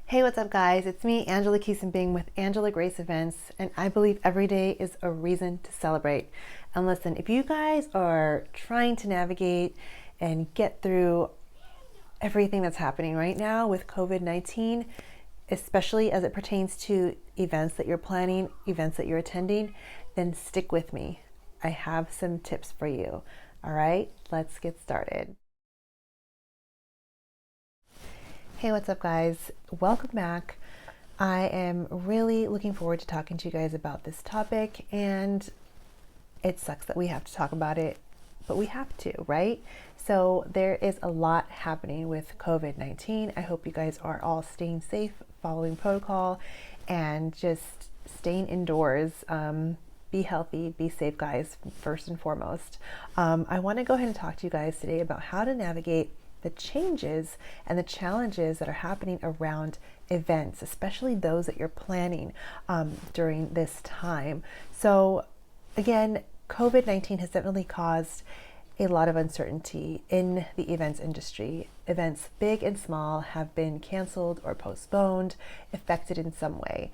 Hey, what's up, guys? It's me, Angela Kiesenbing with Angela Grace Events, and I believe every day is a reason to celebrate. And listen, if you guys are trying to navigate and get through everything that's happening right now with COVID-19, especially as it pertains to events that you're planning, events that you're attending, then stick with me. I have some tips for you. All right, let's get started. Hey, what's up, guys? Welcome back. I am really looking forward to talking to you guys about this topic, and it sucks that we have to talk about it, but we have to, right? So there is a lot happening with COVID-19. I hope you guys are all staying safe, following protocol, and just staying indoors. Be healthy, be safe, guys, first and foremost. I want to go ahead and talk to you guys today about how to navigate the changes and the challenges that are happening around events, especially those that you're planning during this time. So again, COVID-19 has definitely caused a lot of uncertainty in the events industry. Events big and small have been canceled or postponed, affected in some way.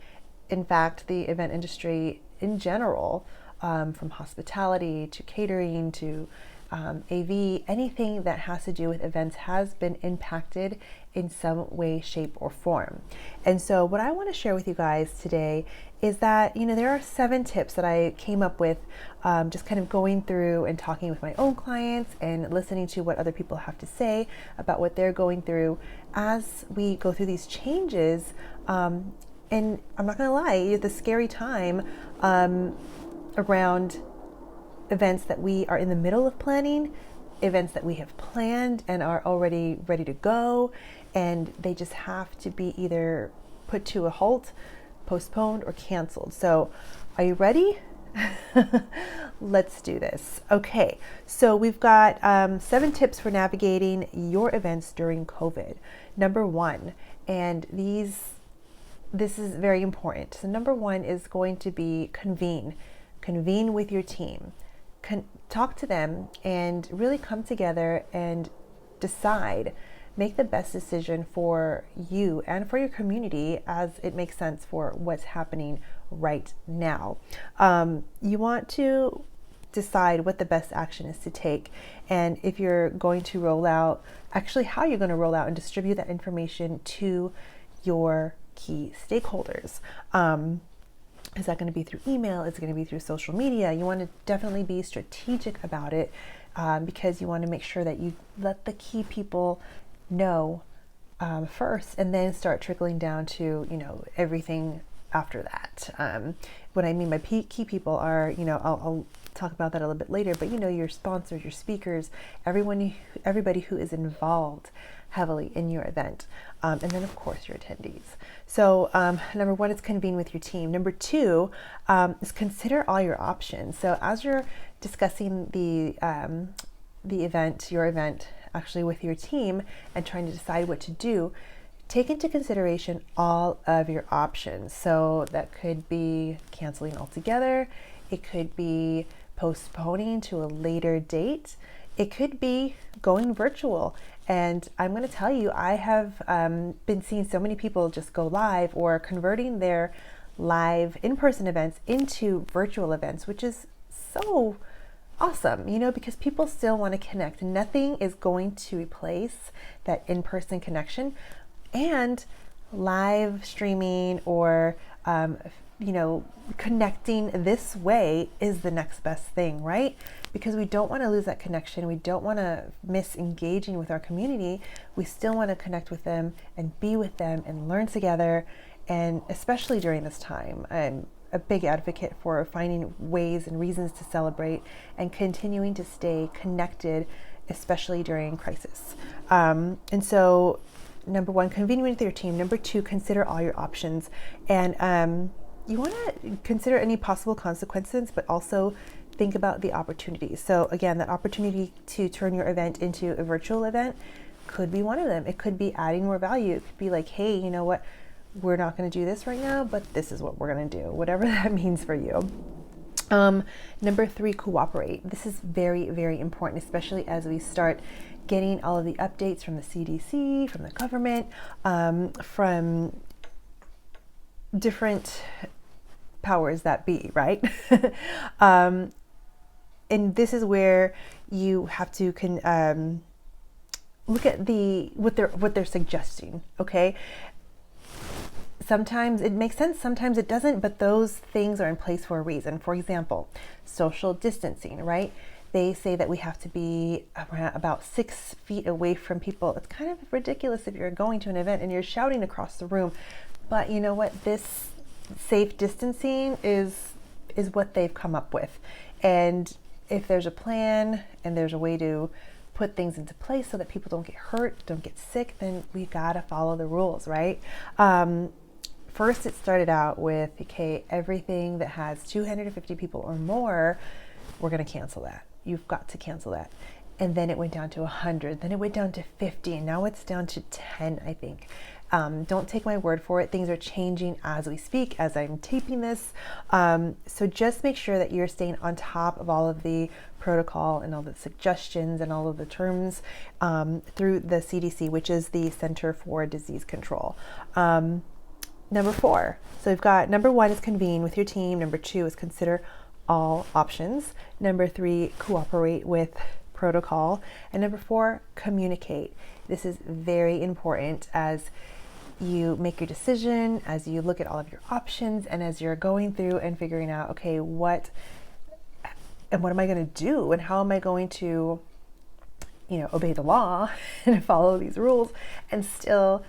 In fact, the event industry in general, from hospitality to catering to AV, anything that has to do with events has been impacted in some way, shape, or form. And so what I want to share with you guys today is that, there are 7 tips that I came up with, just kind of going through and talking with my own clients and listening to what other people have to say about what they're going through as we go through these changes. And I'm not going to lie, it's a scary time around events that we are in the middle of planning, events that we have planned and are already ready to go, and they just have to be either put to a halt, postponed, or canceled. So are you ready? Let's do this. Okay, so we've got 7 tips for navigating your events during COVID. Number 1, and this is very important. So number 1 is going to be convene. Convene with your team. Talk to them and really come together and decide, make the best decision for you and for your community as it makes sense for what's happening right now. You want to decide what the best action is to take, and if you're going to roll out, actually how you're going to roll out and distribute that information to your key stakeholders. Is that going to be through email? Is it going to be through social media? You want to definitely be strategic about it, because you want to make sure that you let the key people know first, and then start trickling down to everything after that. What I mean by key people are, I'll talk about that a little bit later, but your sponsors, your speakers, everybody who is involved heavily in your event, and then of course your attendees. So number 1 is convene with your team. Number 2 is consider all your options. So as you're discussing the event, your event actually with your team, and trying to decide what to do, take into consideration all of your options. So that could be canceling altogether. It could be postponing to a later date. It could be going virtual. And I'm going to tell you, I have been seeing so many people just go live or converting their live in-person events into virtual events, which is so awesome, because people still want to connect. Nothing is going to replace that in-person connection, and live streaming or connecting this way is the next best thing, right? Because we don't want to lose that connection. We don't want to miss engaging with our community. We still want to connect with them and be with them and learn together. And especially during this time, I'm a big advocate for finding ways and reasons to celebrate and continuing to stay connected, especially during crisis. And so number 1, convene with your team. Number 2, consider all your options. And you want to consider any possible consequences, but also think about the opportunities. So again, that opportunity to turn your event into a virtual event could be one of them. It could be adding more value. It could be like, hey, you know what? We're not going to do this right now, but this is what we're going to do, whatever that means for you. Number 3, cooperate. This is very, very important, especially as we start getting all of the updates from the CDC, from the government, from different powers that be, right? And this is where you have to look at what they're suggesting. Okay, sometimes it makes sense, sometimes it doesn't, but those things are in place for a reason. For example, social distancing, right? They say that we have to be about 6 feet away from people. It's kind of ridiculous if you're going to an event and you're shouting across the room. But you know what? This safe distancing is what they've come up with. And if there's a plan and there's a way to put things into place so that people don't get hurt, don't get sick, then we gotta follow the rules, right? First, it started out with, okay, everything that has 250 people or more, we're gonna cancel that. You've got to cancel that. And then it went down to 100, then it went down to 50, and now it's down to 10, I think. Don't take my word for it. Things are changing as we speak, as I'm taping this. So just make sure that you're staying on top of all of the protocol and all the suggestions and all of the terms through the CDC, which is the Center for Disease Control. Number 4. So we've got number 1 is convene with your team. Number 2 is consider all options. Number 3, cooperate with protocol. And number 4, communicate. This is very important as you make your decision, as you look at all of your options, and as you're going through and figuring out, okay, what am I going to do, and how am I going to, obey the law and follow these rules and still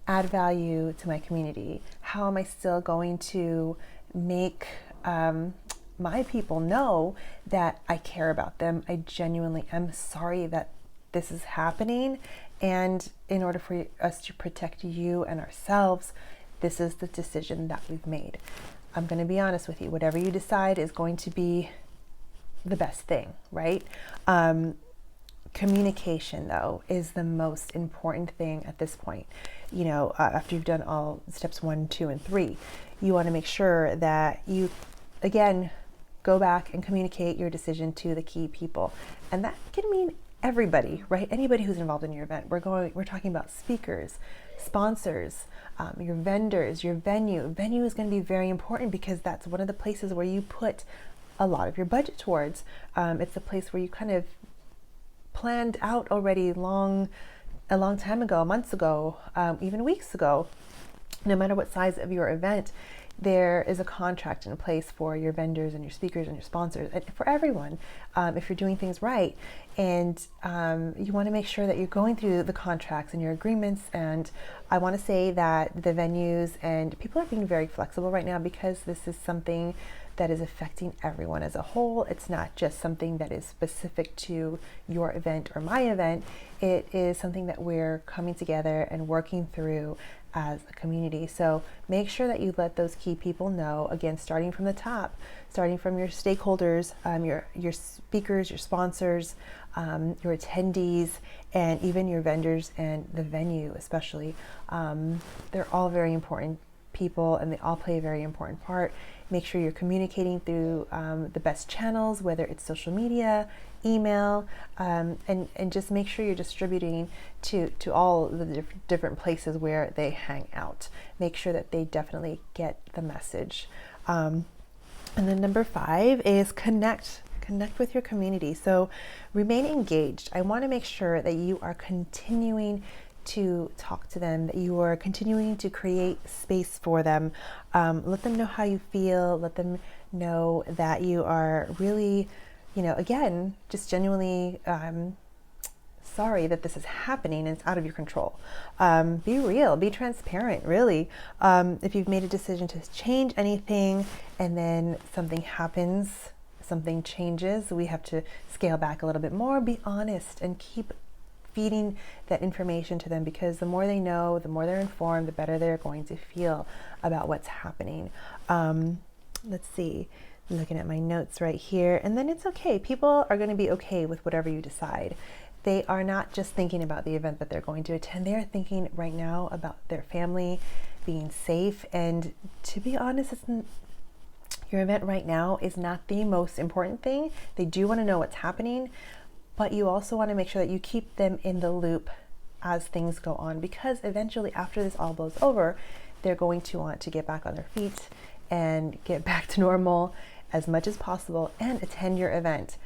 add value to my community? How am I still going to make my people know that I care about them? I genuinely am sorry that this is happening, and in order for us to protect you and ourselves, this is the decision that we've made. I'm going to be honest with you. Whatever you decide is going to be the best thing, right? Communication, though, is the most important thing at this point. After you've done all steps 1, 2, and 3, you want to make sure that you, again, go back and communicate your decision to the key people. And that can mean everybody, right? Anybody who's involved in your event. We're talking about speakers, sponsors, your vendors, your venue. Venue is going to be very important because that's one of the places where you put a lot of your budget towards. It's a place where you kind of planned out already a long time ago, months ago, even weeks ago. No matter what size of your event, there is a contract in place for your vendors and your speakers and your sponsors, and for everyone, if you're doing things right. And you want to make sure that you're going through the contracts and your agreements. And I want to say that the venues and people are being very flexible right now because this is something that is affecting everyone as a whole. It's not just something that is specific to your event or my event. It is something that we're coming together and working through as a community. So make sure that you let those key people know, again, starting from the top, starting from your stakeholders, your speakers, your sponsors, your attendees, and even your vendors and the venue especially. They're all very important people and they all play a very important part. Make sure you're communicating through the best channels, whether it's social media, email, and just make sure you're distributing to all the different places where they hang out. Make sure that they definitely get the message. And then number 5 is connect with your community. So remain engaged. I want to make sure that you are continuing to talk to them, that you are continuing to create space for them. Let them know how you feel. Let them know that you are really, again, just genuinely sorry that this is happening and it's out of your control. Be real, be transparent, really. If you've made a decision to change anything and then something happens, something changes, we have to scale back a little bit more. Be honest and keep feeding that information to them, because the more they know, the more they're informed, the better they're going to feel about what's happening. Let's see, looking at my notes right here. And then it's okay. People are going to be okay with whatever you decide. They are not just thinking about the event that they're going to attend. They are thinking right now about their family being safe. And to be honest, your event right now is not the most important thing. They do want to know what's happening, but you also want to make sure that you keep them in the loop as things go on, because eventually after this all blows over, they're going to want to get back on their feet and get back to normal as much as possible and attend your event,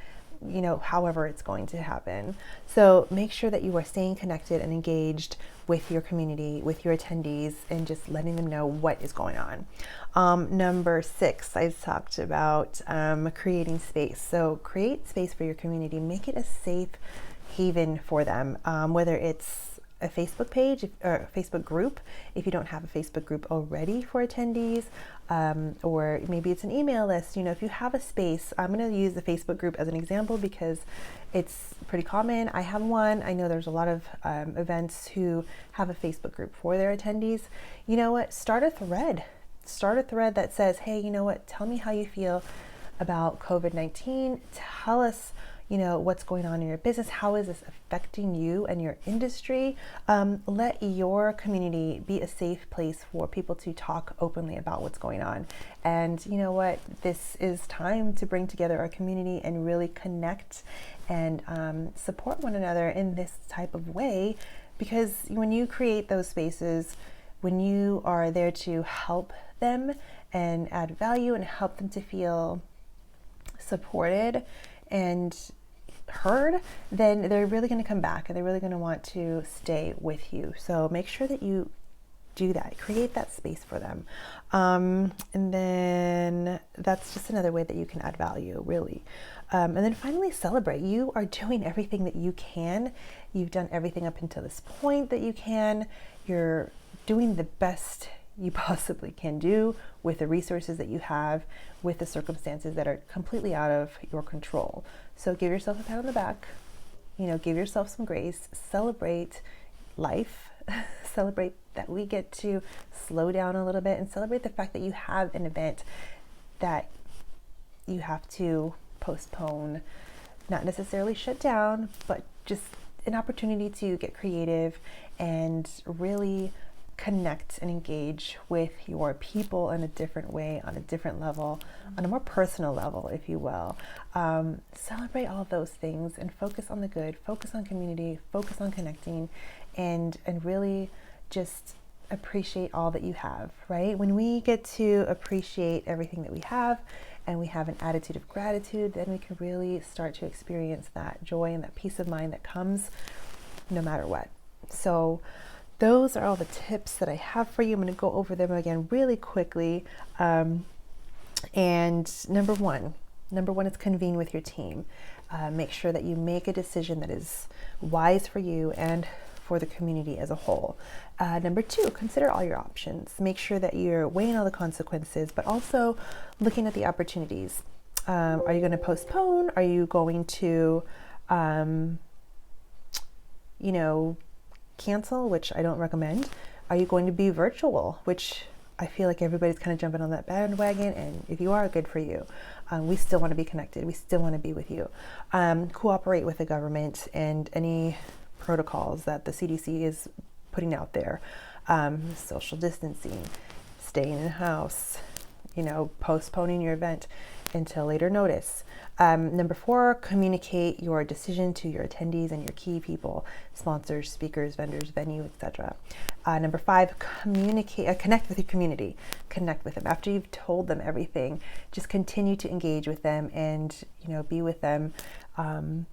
however it's going to happen. So make sure that you are staying connected and engaged with your community, with your attendees, and just letting them know what is going on. Number 6, I talked about creating space. So create space for your community, make it a safe haven for them, whether it's a Facebook page or a Facebook group, if you don't have a Facebook group already for attendees, or maybe it's an email list. If you have a space, I'm going to use the Facebook group as an example because it's pretty common. I have one. I know there's a lot of events who have a Facebook group for their attendees. You know what? Start a thread that says, hey, tell me how you feel about COVID-19. Tell us what's going on in your business. How is this affecting you and your industry? Let your community be a safe place for people to talk openly about what's going on. And you know what? This is time to bring together our community and really connect and support one another in this type of way, because when you create those spaces, when you are there to help them and add value and help them to feel supported and heard, then they're really going to come back and they're really going to want to stay with you. So make sure that you do that, create that space for them. And then that's just another way that you can add value, really. And then finally, celebrate. You are doing everything that you can. You've done everything up until this point that you can. You're doing the best you possibly can do with the resources that you have, with the circumstances that are completely out of your control. So give yourself a pat on the back, give yourself some grace, celebrate life, celebrate that we get to slow down a little bit, and celebrate the fact that you have an event that you have to postpone, not necessarily shut down, but just an opportunity to get creative and really connect and engage with your people in a different way, on a different level, on a more personal level, if you will. Celebrate all of those things and focus on the good, focus on community, focus on connecting, and really just appreciate all that you have, right? When we get to appreciate everything that we have and we have an attitude of gratitude, then we can really start to experience that joy and that peace of mind that comes no matter what. So those are all the tips that I have for you. I'm going to go over them again really quickly. And number one is convene with your team. Make sure that you make a decision that is wise for you and for the community as a whole. Number 2, consider all your options. Make sure that you're weighing all the consequences, but also looking at the opportunities. Are you going to postpone? Are you going to, cancel, which I don't recommend? Are you going to be virtual, which I feel like everybody's kind of jumping on that bandwagon, and if you are, good for you. We still want to be connected. We still want to be with you. Cooperate with the government and any protocols that the CDC is putting out there. Social distancing, staying in the house, postponing your event until later notice. Number 4, communicate your decision to your attendees and your key people, sponsors, speakers, vendors, venue, etc. Number 5, connect with your community. Connect with them. After you've told them everything, just continue to engage with them and, be with them, and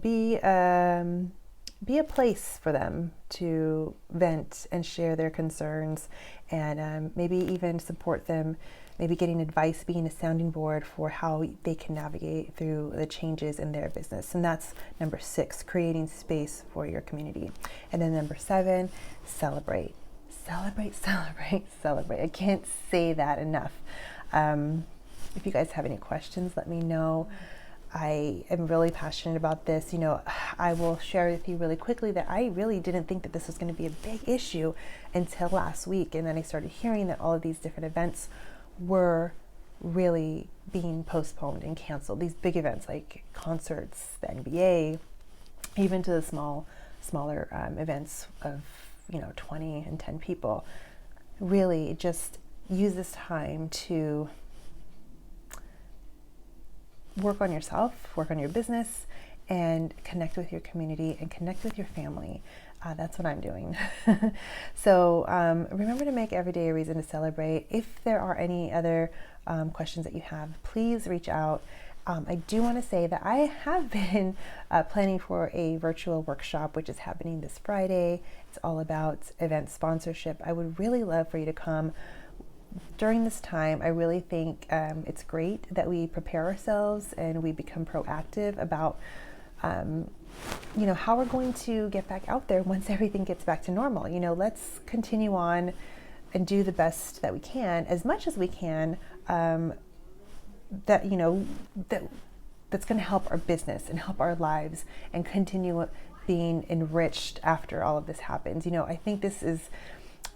be a place for them to vent and share their concerns, and maybe even support them, maybe getting advice, being a sounding board for how they can navigate through the changes in their business. And that's number 6, creating space for your community. And then number 7, celebrate. Celebrate, celebrate, celebrate. I can't say that enough. If you guys have any questions, let me know. I am really passionate about this. I will share with you really quickly that I really didn't think that this was going to be a big issue until last week. And then I started hearing that all of these different events were really being postponed and canceled. These big events like concerts, the NBA, even to the smaller events of 20 and 10 people. Really just use this time to work on yourself, work on your business, and connect with your community and connect with your family. That's what I'm doing. So remember to make every day a reason to celebrate. If there are any other questions that you have, please reach out. I do want to say that I have been planning for a virtual workshop, which is happening this Friday. It's all about event sponsorship. I would really love for you to come during this time. I really think it's great that we prepare ourselves and we become proactive about how we're going to get back out there once everything gets back to normal. Let's continue on and do the best that we can, as much as we can, that's going to help our business and help our lives and continue being enriched after all of this happens. I think this is,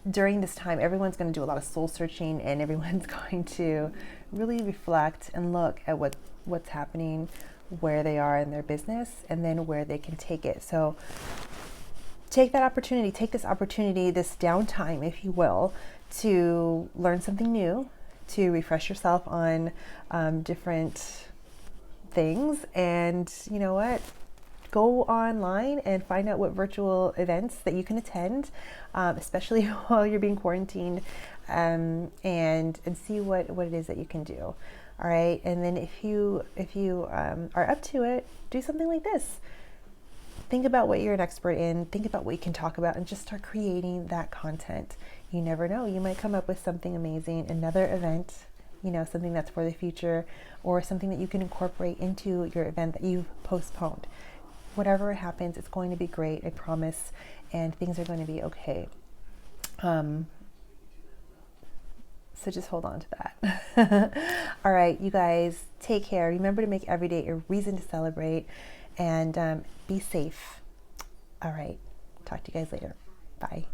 during this time, everyone's going to do a lot of soul searching, and everyone's going to really reflect and look at what's happening, where they are in their business, and then where they can take it. So take this opportunity, this downtime, if you will, to learn something new, to refresh yourself on different things. And you know what? Go online and find out what virtual events that you can attend, especially while you're being quarantined, and see what it is that you can do. All right. And then if you are up to it, do something like this. Think about what you're an expert in. Think about what you can talk about, and just start creating that content. You never know. You might come up with something amazing, another event, something that's for the future, or something that you can incorporate into your event that you've postponed. Whatever happens, it's going to be great, I promise, and things are going to be okay. So just hold on to that. All right, you guys, take care. Remember to make every day a reason to celebrate, and be safe. All right, talk to you guys later. Bye.